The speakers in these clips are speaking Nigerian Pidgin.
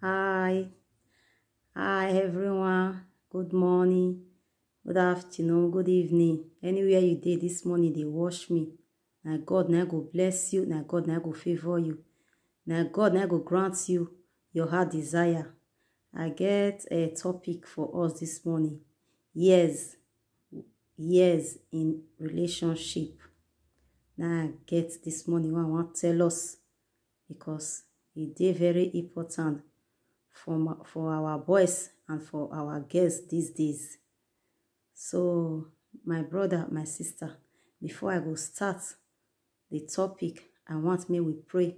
Hi, hi everyone. Good morning, good afternoon, good evening. Anywhere you did this morning, they watch me. Now God now go bless you. Now God now go favor you. Now God now go grant you your heart desire. I get a topic for us this morning. Years in relationship. Now I get this morning what I want to tell us because it is very important for our boys and for our girls these days. So, my brother, my sister, before I go start the topic, I want me we pray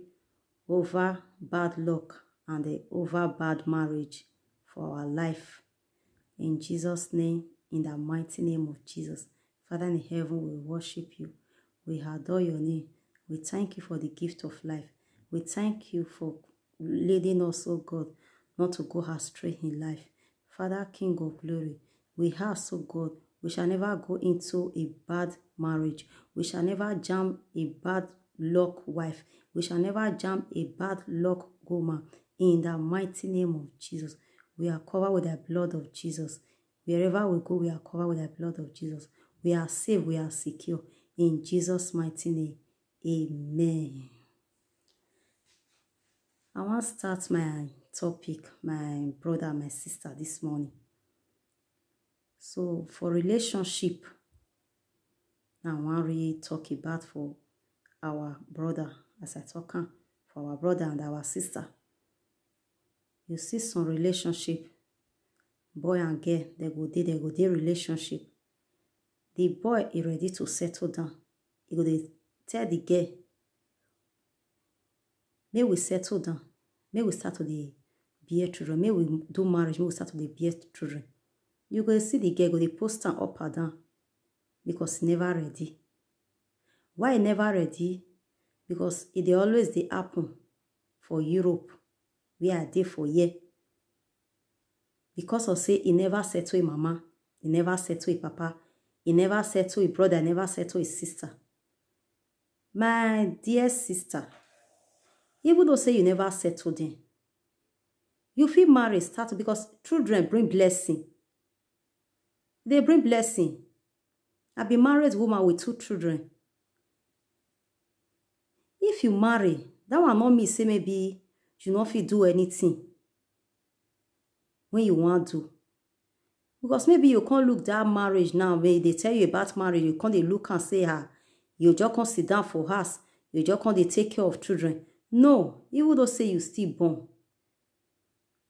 over bad luck and over bad marriage for our life. In Jesus' name, in the mighty name of Jesus. Father in heaven, we worship you. We adore your name. We thank you for the gift of life. We thank you for leading us, oh God, not to go astray in life. Father, King of glory, we ask, oh God, we shall never go into a bad marriage. We shall never jam a bad luck wife. We shall never jam a bad luck woman. In the mighty name of Jesus, we are covered with the blood of Jesus. Wherever we go, we are covered with the blood of Jesus. We are safe, we are secure. In Jesus' mighty name, amen. I want to start my topic, my brother, my sister, this morning. So, for relationship, I want to really talk about for our brother, as I talk for our brother and our sister. You see some relationship, boy and girl, they go dey relationship. The boy is ready to settle down. He go dey tell the girl, may we settle down. May we start to the bear children. May we do marriage. May we start to the bear children. You go see the girl go dey post am up and down because he never ready. Why he never ready? Because it dey always dey happen for Europe, where I dey for here. Because of say he never settle his mama, he never settle his papa, he never settle his brother, he never settle his sister. My dear sister, even though say you never settle them, you feel married start because children bring blessing. They bring blessing. I be married woman with 2 children. If you marry, that one not mean say maybe you not fit do anything when you want to. Because maybe you can't look that marriage now, when they tell you about marriage, you can't look and say, you just can't sit down for us, you just can't take care of children. No, even though say you still born,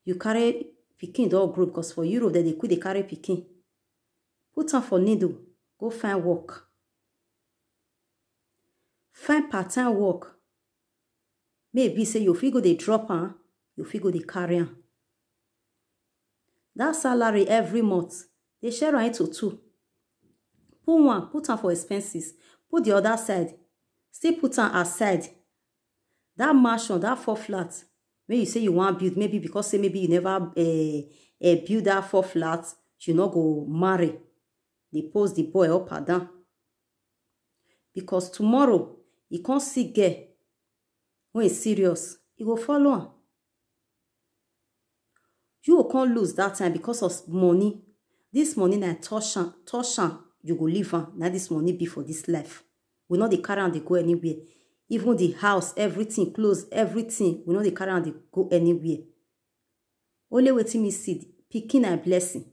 you carry pikin dog group, because for Europe they quit they carry pikin. Put on for needle, go find work. Find part-time work. Maybe say you feel go they drop on, you feel go they carry on. That salary every month, they share it into 2. Put one, put on for expenses. Put the other side, still put on aside. That mansion, that 4 flats, when you say you want to build, maybe because say maybe you never build that 4 flats, you not go marry. They post the boy up and down. Because tomorrow, he can't see girl. When he's serious, he go follow him. You can't lose that time because of money. This money na touch you go leave am. Now this money be for this life. We know they carry and they go anywhere. Even the house, everything, clothes, everything. We know they carry and they go anywhere. Only waiting me see, picking a blessing.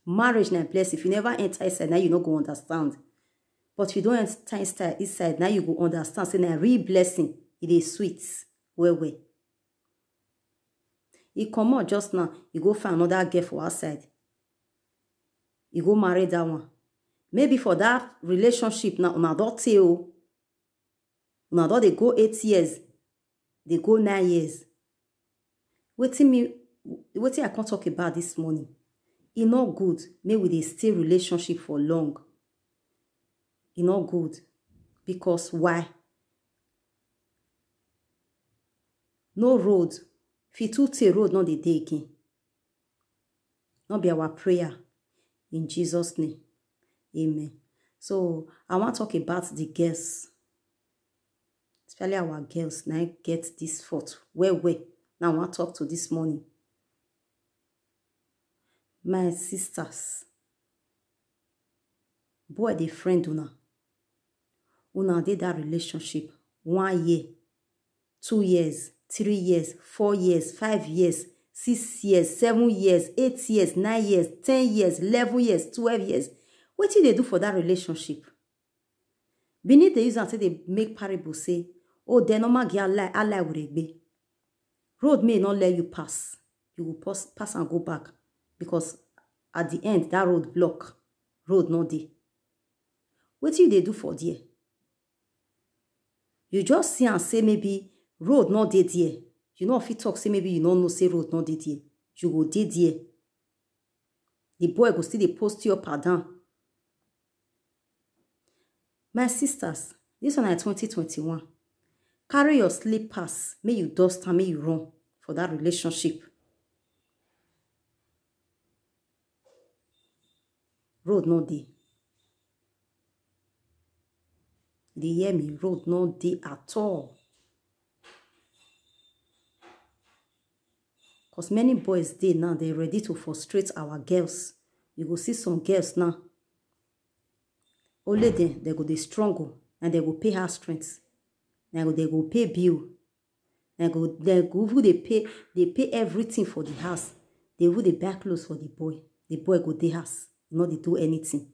Marriage na blessing. If you never enter inside, now you not go understand. But if you don't enter inside, now you go understand. Say na real blessing. It is sweet. Well. You come out just now, you go find another girl for outside. You go marry that one. Maybe for that relationship now, una don tey o. Una don dey go 8 years. They go 9 years. Wetin I can't talk about this morning. E not good. Maybe we dey stay relationship for long. E not good. Because why? No road. Fit too tey road not the day again. Not be our prayer. In Jesus' name. Amen. So, I want to talk about the girls. Especially our girls. Now get this fault. Where? Now I want to talk to this morning. My sisters, boy, the friend una did that relationship 1 year, 2 years, 3 years, 4 years, 5 years, 6 years, 7 years, 8 years, 9 years, 10 years, 11 years, 12 years. What did they do for that relationship? Beneath the use until they make parable say, oh, they no man get Allah will be. Road may not let you pass. You will pass and go back. Because at the end, that road block. Road not there. What did they do for there? You just see and say maybe road not there. You know if you talk, say maybe you don't know say road not there. You go there. The boy go still they post you up and down. My sisters, this one is 2021. Carry your sleep pass. May you dust and may you run for that relationship. Road not there. They hear me, road not there at all. Because many boys dey now, they're ready to frustrate our girls. You go see some girls now. Only then, they go dey struggle and they go pay her strength. They go pay bill. They pay everything for the house. They will buy clothes for the boy. The boy go dey house. Not they do anything.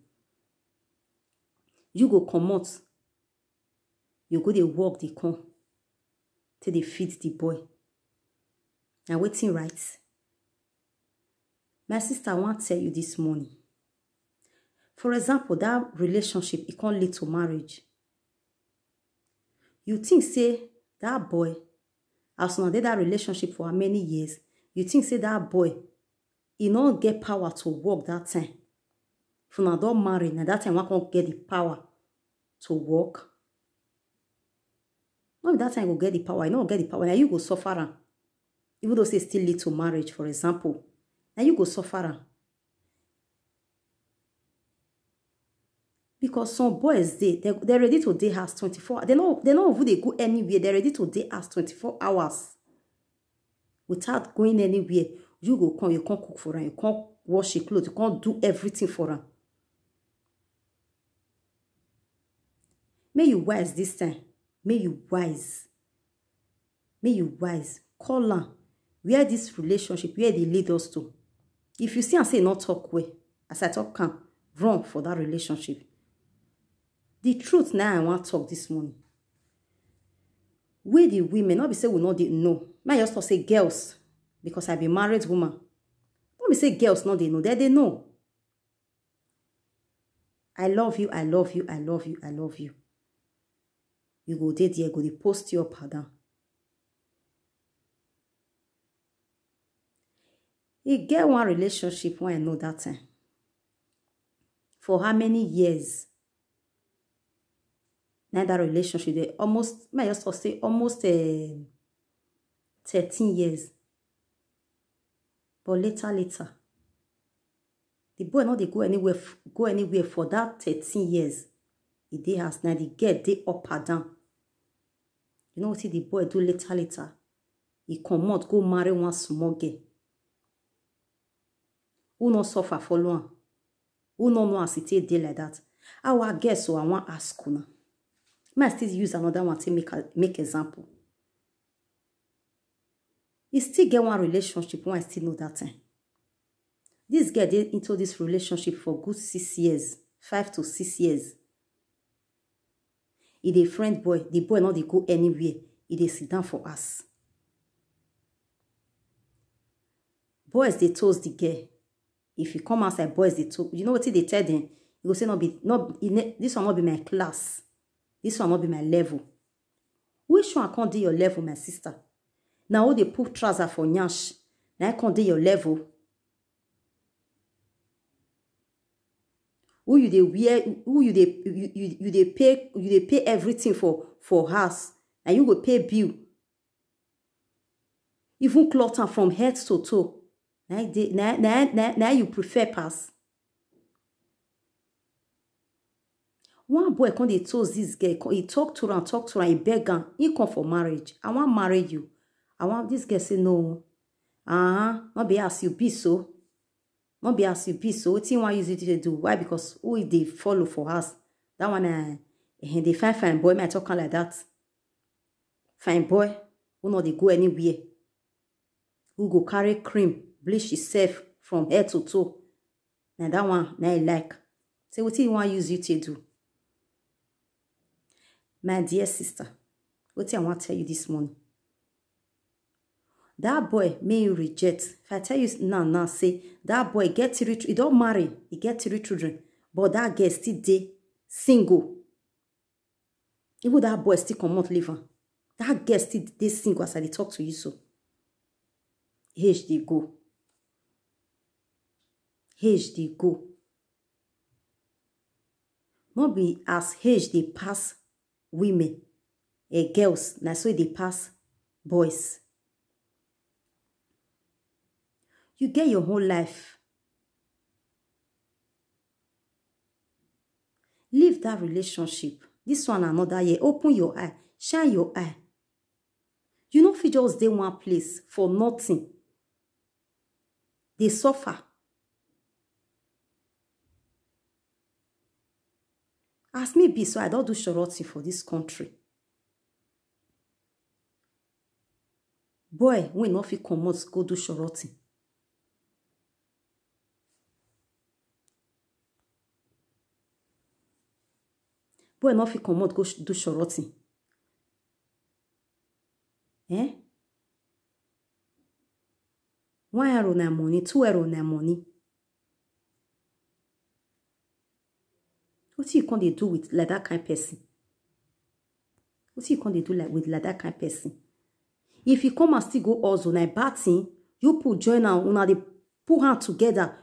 You go come out. You go dey walk the con till they feed the boy. Now waiting right. My sister, I want to tell you this morning. For example, that relationship, it can't lead to marriage. You think, say, that boy, as long as that relationship for many years, you think, say, that boy, he not get power to work that time. If you don't marry, now that time, one can't get the power to work. Not that time, you go get the power. You don't get the power. Now you go suffer. Even though say still lead to marriage, for example. Now you go suffer. Because some boys, they're ready to date us 24. They know who they go anywhere. They're ready to date us 24 hours. Without going anywhere. You go come, you can't cook for them. You can't wash your clothes. You can't do everything for them. May you wise this time. May you wise. May you wise. Call her. Where this relationship, where they lead us to. If you see and say not talk way, as I talk can run for that relationship. The truth now I want to talk this morning. We the women, not be say we not they know. I just say girls, because I be married woman. Not be say girls not they know. They know. I love you, I love you, I love you, I love you. You go there, go they post your pardon. You get one relationship when I know that time. For how many years? Now that relationship, they almost, I just say almost 13 years. But later, the boy not they go anywhere for that 13 years. They has now the girl they up and down. You know what the boy do later? He come out, go marry one small girl. Who not suffer for long? Who not know as it day like that? Our guess so I want ask you now. May I still use another one to make example. You still get one relationship when I still know that time. This girl did into this relationship for good 6 years, 5 to 6 years. He a friend boy, the boy not they go anywhere. He they sit down for us. Boys they told the girl. If you come outside, boys they told you know what they tell them. You go say this will not be my class. This will not be my level. Which one I can't do your level, my sister? Now they put trouser for nyash. Now I can't do your level. Who you they wear? Who you they pay everything for house, and you go pay bill. Even cloth from head to toe. Now you prefer pass. One boy when they told this girl, he talked to her, he beg her, he come for marriage. I want to marry you. I want this girl say no. Not be as you be so. Not be as you be so. What you want use it to do? Why? Because who they follow for us? That one, they fine boy, might talk like that. Fine boy, who not they go anywhere. Who go carry cream, bleach himself from head to toe. Now that one, now I like. Say what you want use it to do? My dear sister, what I want to tell you this morning. That boy may you reject. If I tell you now, say, that boy get 3 children. He don't marry. He get 3 children. But that girl still dey single. Even that boy still come out live. That girl still dey single as I talk to you so. Age they go. Age they go. Not be as age they pass women. Girls. Now so they pass boys. You get your whole life. Leave that relationship. This one another year. Open your eye. Shine your eye. You know if you just stay one place for nothing. They suffer. As me be, so I don't do shorty for this country. Boy, we not fit come out go do shorty. Boy, not fit come out go do shorty. Eh? 1 euro na money, 2 euro na money. What you can they do with like that kind of person? What you can they do with that kind of person? If you come and still go also na bad thing, you put join and una they put hand together.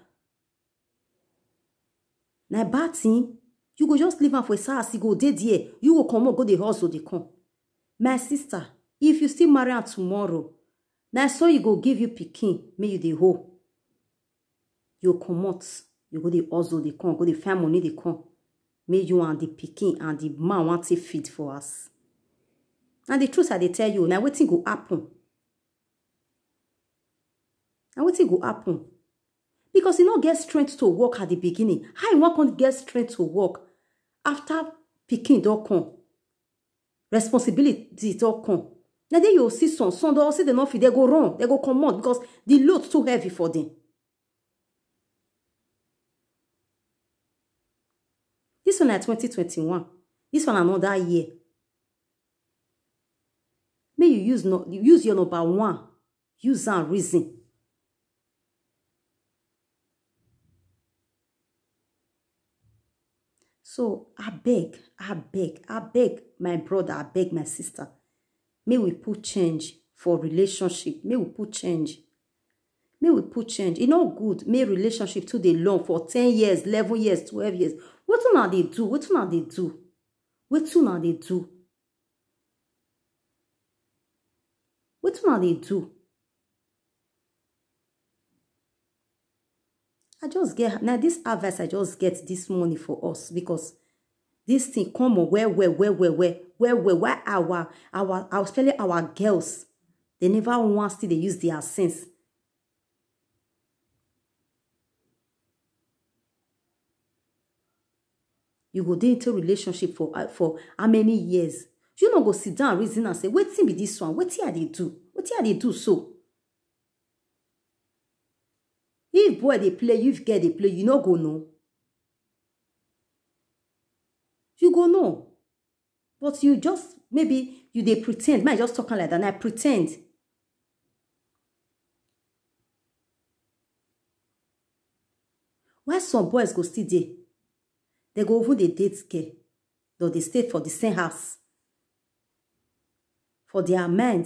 Na bad thing, you go just leave am for a SARS, you go dead here. You go come out, go the hustle, they come. My sister, if you still marry her tomorrow, now so you go give you pikin, may you the hoe. You come out, you go the hustle, they come, go the find money, they come. May you and the pikin and the man want to feed for us. And the truth I they tell you, now wetin go happen? Now wetin go happen? Because you don't get strength to work at the beginning. How you want get strength to work after pikin don't come? Responsibility don't come. Now then you see some don't see they not feed, they go wrong, they go come out because the load too heavy for them. This one at 2021. This one another year. May you use your number 1. Use and reason. So I beg, my brother, I beg my sister. May we put change for relationship. May we put change. May we put change. It's not good. May relationship too dey long for 10 years, 11 years, 12 years. What now they do? What now they do? What now they do? What now they do? I just get now this advice. I just get this money for us because this thing come on where our especially our girls, they never want to they use their sense. You go into relationship for how many years? You not go sit down, reason and say, wetin be this one? Wetin I dey do? Wetin I dey do so? If boy they play, if girl they play, you no go know. You go know. But you just, maybe you they pretend. Man, just talking like that, and I pretend. Why some boys go still there? They go over the date girl. Though they stay for the same house. For their men,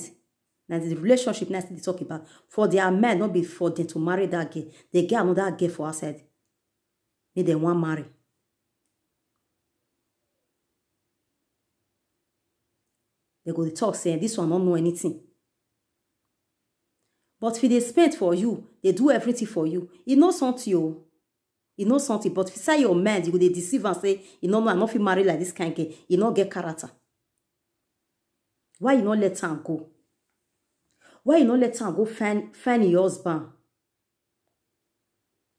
now the relationship next they talk about. For their men, not be for them to marry that girl. They get another girl for outside. Maybe they want marry. They go to talk saying this one don't know anything. But if they spend for you, they do everything for you. It knows something you. It knows something. But if you say your man, you go they deceive and say, you know, I'm not fit marry like this kind of girl. You not get character. Why you not let her go? Why you not let am go find your husband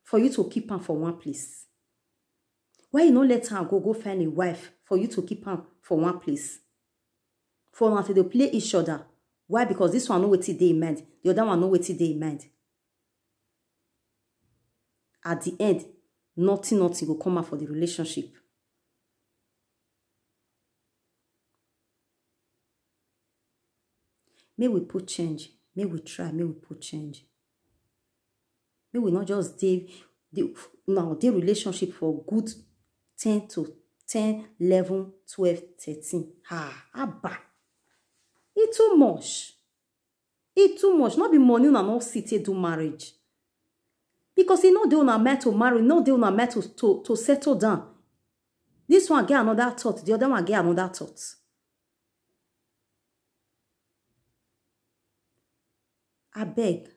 for you to keep am for one place? Why you not let am go find a wife for you to keep am for one place? For una to play each other. Why? Because this one know wetin dey in mind, the other one know wetin dey in mind. At the end, nothing will come out for the relationship. May we put change. May we try. May we put change. May we not just dey relationship for good 10 to 10, 11, 12, 13. Abba. It's too much. It's too much. Not be money una not sit do marriage. Because you know they una meant to marry, no they una meant to settle down. This one get another thought, the other one get another thought. I beg.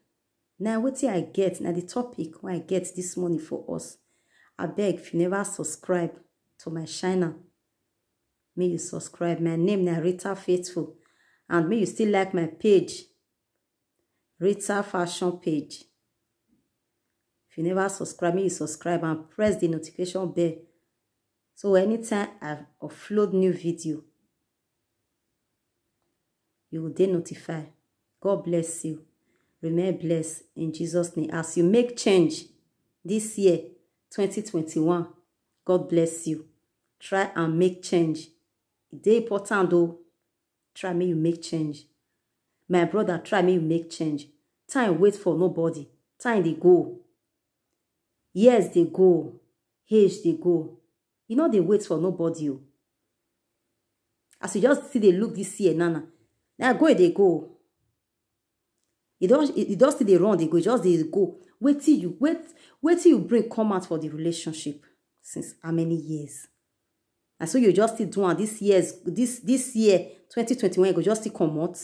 Now what I get, now the topic when I get this morning for us. I beg, if you never subscribe to my channel, may you subscribe. My name is Rita Faithful. And may you still like my page, Rita Fashion page. If you never subscribe, may you subscribe and press the notification bell. So anytime I upload new video, you will then notify. God bless you. Remain blessed in Jesus' name. As you make change this year, 2021, God bless you. Try and make change. It's important though. Try me, you make change. My brother, try me, you make change. Time wait for nobody. Time they go. Years they go. Age they go. You know they wait for nobody. As you just see they look this year, Nana. Now go, they go. It does see they run, they go. Just they go. Wait till you bring come out for the relationship. Since how many years? And so you just still doing this year 2021, you go just still come out.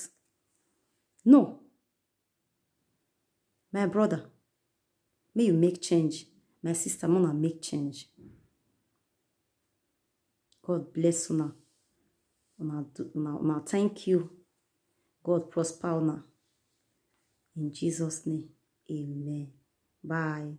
No. My brother, may you make change. My sister, Mona, make change. God bless una. Una thank you. God prosper una. In Jesus' name, amen. Bye.